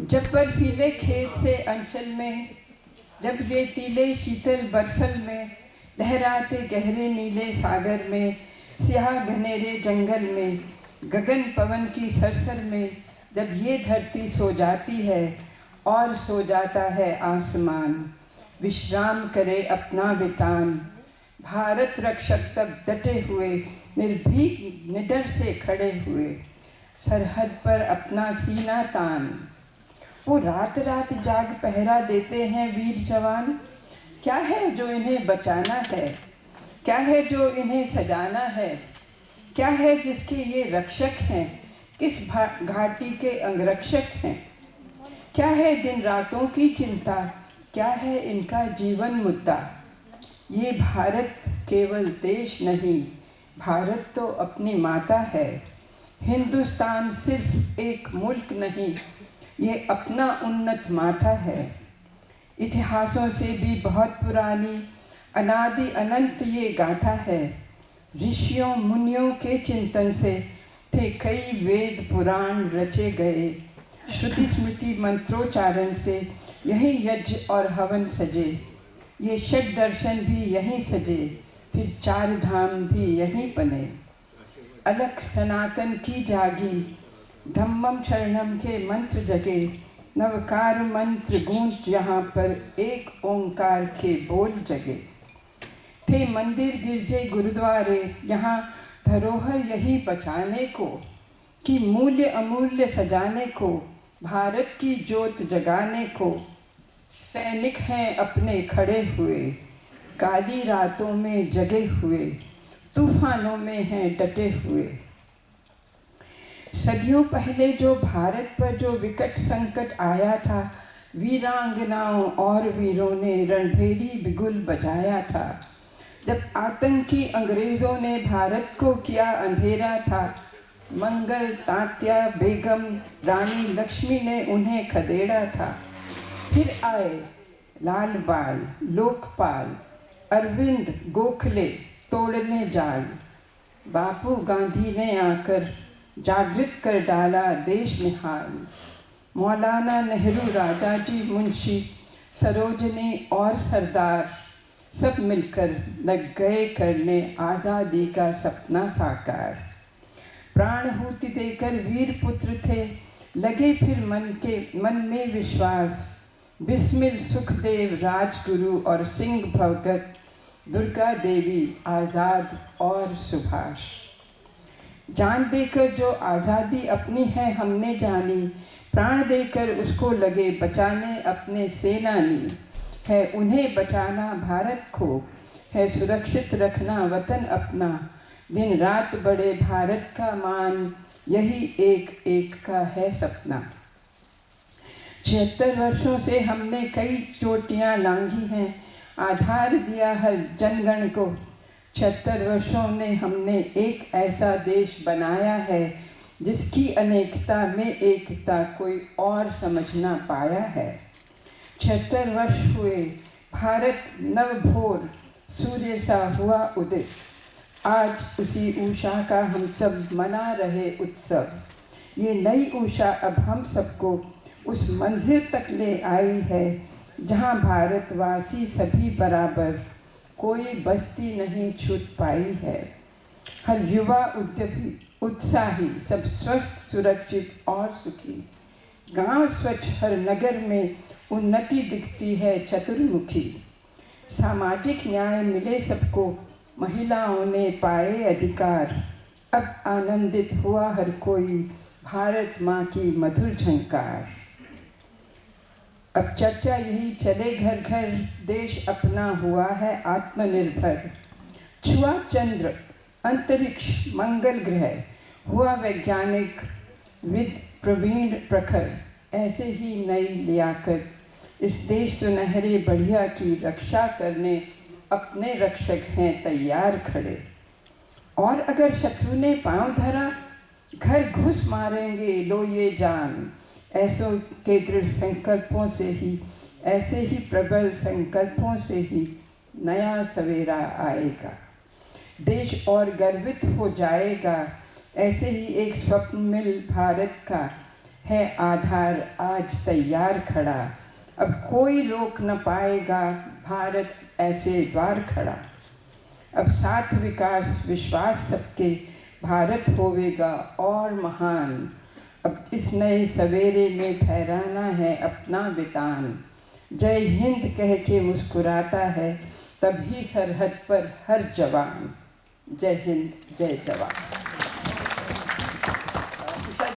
जब बर्फीले खेत से अंचल में, जब रेतीले शीतल बर्फल में, लहराते गहरे नीले सागर में, स्याह घनेरे जंगल में, गगन पवन की सरसर में, जब ये धरती सो जाती है और सो जाता है आसमान, विश्राम करे अपना वितान, भारत रक्षक तब डटे हुए, निर्भीक निडर से खड़े हुए, सरहद पर अपना सीना तान। वो रात रात जाग पहरा देते हैं वीर जवान। क्या है जो इन्हें बचाना है, क्या है जो इन्हें सजाना है, क्या है जिसके ये रक्षक हैं, किस घाटी के अंगरक्षक हैं। क्या है दिन रातों की चिंता, क्या है इनका जीवन मुद्दा। ये भारत केवल देश नहीं, भारत तो अपनी माता है। हिंदुस्तान सिर्फ एक मुल्क नहीं, ये अपना उन्नत माथा है। इतिहासों से भी बहुत पुरानी, अनादि अनंत ये गाथा है। ऋषियों मुनियों के चिंतन से थे कई वेद पुराण रचे गए। श्रुति स्मृति मंत्रोच्चारण से यही यज्ञ और हवन सजे। ये षट दर्शन भी यहीं सजे, फिर चार धाम भी यहीं बने। अलख सनातन की जागी, धम्मम शरणम के मंत्र जगे। नवकार मंत्र गूंज यहाँ पर, एक ओंकार के बोल जगे। थे मंदिर गिरजे गुरुद्वारे, यहाँ धरोहर यही बचाने को, कि मूल्य अमूल्य सजाने को, भारत की ज्योत जगाने को। सैनिक हैं अपने खड़े हुए, काली रातों में जगे हुए, तूफानों में हैं डटे हुए। सदियों पहले जो भारत पर जो विकट संकट आया था, वीरांगनाओं और वीरों ने रणभेरी बिगुल बजाया था। जब आतंकी अंग्रेज़ों ने भारत को किया अंधेरा था, मंगल तात्या बेगम रानी लक्ष्मी ने उन्हें खदेड़ा था। फिर आए लाल बाल लोकपाल, अरविंद गोखले तोड़ने जाल। बापू गांधी ने आकर जागृत कर डाला देश निहाल। मौलाना नेहरू, राजाजी, मुंशी, सरोजनी और सरदार सब मिलकर लग गए करने आज़ादी का सपना साकार। प्राणहुति देकर वीर पुत्र थे, लगे फिर मन में विश्वास। बिस्मिल सुखदेव राजगुरु और सिंह भगत, दुर्गा देवी आज़ाद और सुभाष। जान देकर जो आज़ादी अपनी है हमने जानी, प्राण देकर उसको लगे बचाने अपने सेनानी। है उन्हें बचाना भारत को, है सुरक्षित रखना वतन अपना। दिन रात बड़े भारत का मान, यही एक एक का है सपना। 76 वर्षों से हमने कई चोटियां लांघी हैं, आधार दिया हर जनगण को। 76 वर्षों में हमने एक ऐसा देश बनाया है, जिसकी अनेकता में एकता कोई और समझ ना पाया है। 76 वर्ष हुए, भारत नवभोर सूर्य सा हुआ उदित। आज उसी उषा का हम सब मना रहे उत्सव। ये नई उषा अब हम सबको उस मंजिल तक ले आई है, जहाँ भारतवासी सभी बराबर, कोई बस्ती नहीं छूट पाई है। हर युवा उद्यमी उत्साही, सब स्वस्थ सुरक्षित और सुखी। गांव स्वच्छ, हर नगर में उन्नति दिखती है चतुर्मुखी। सामाजिक न्याय मिले सबको, महिलाओं ने पाए अधिकार। अब आनंदित हुआ हर कोई, भारत माँ की मधुर झंकार। अब चर्चा यही चले घर घर, देश अपना हुआ है आत्मनिर्भर। छुआ चंद्र, अंतरिक्ष, मंगल ग्रह, हुआ वैज्ञानिक विद प्रवीण प्रखर। ऐसे ही नई लियाकत, इस देश सुनहरे बढ़िया की रक्षा करने अपने रक्षक हैं तैयार खड़े। और अगर शत्रु ने पांव धरा, घर घुस मारेंगे लो ये जान। ऐसों के दृढ़ संकल्पों से ही, ऐसे ही प्रबल संकल्पों से ही नया सवेरा आएगा। देश और गर्वित हो जाएगा, ऐसे ही एक स्वप्न मिल भारत का। है आधार आज तैयार खड़ा, अब कोई रोक न पाएगा भारत ऐसे द्वार खड़ा। अब साथ विकास विश्वास सबके, भारत होवेगा और महान। अब इस नए सवेरे में फहराना है अपना वितान। जय हिंद कह के मुस्कुराता है तभी सरहद पर हर जवान। जय हिंद, जय जवान।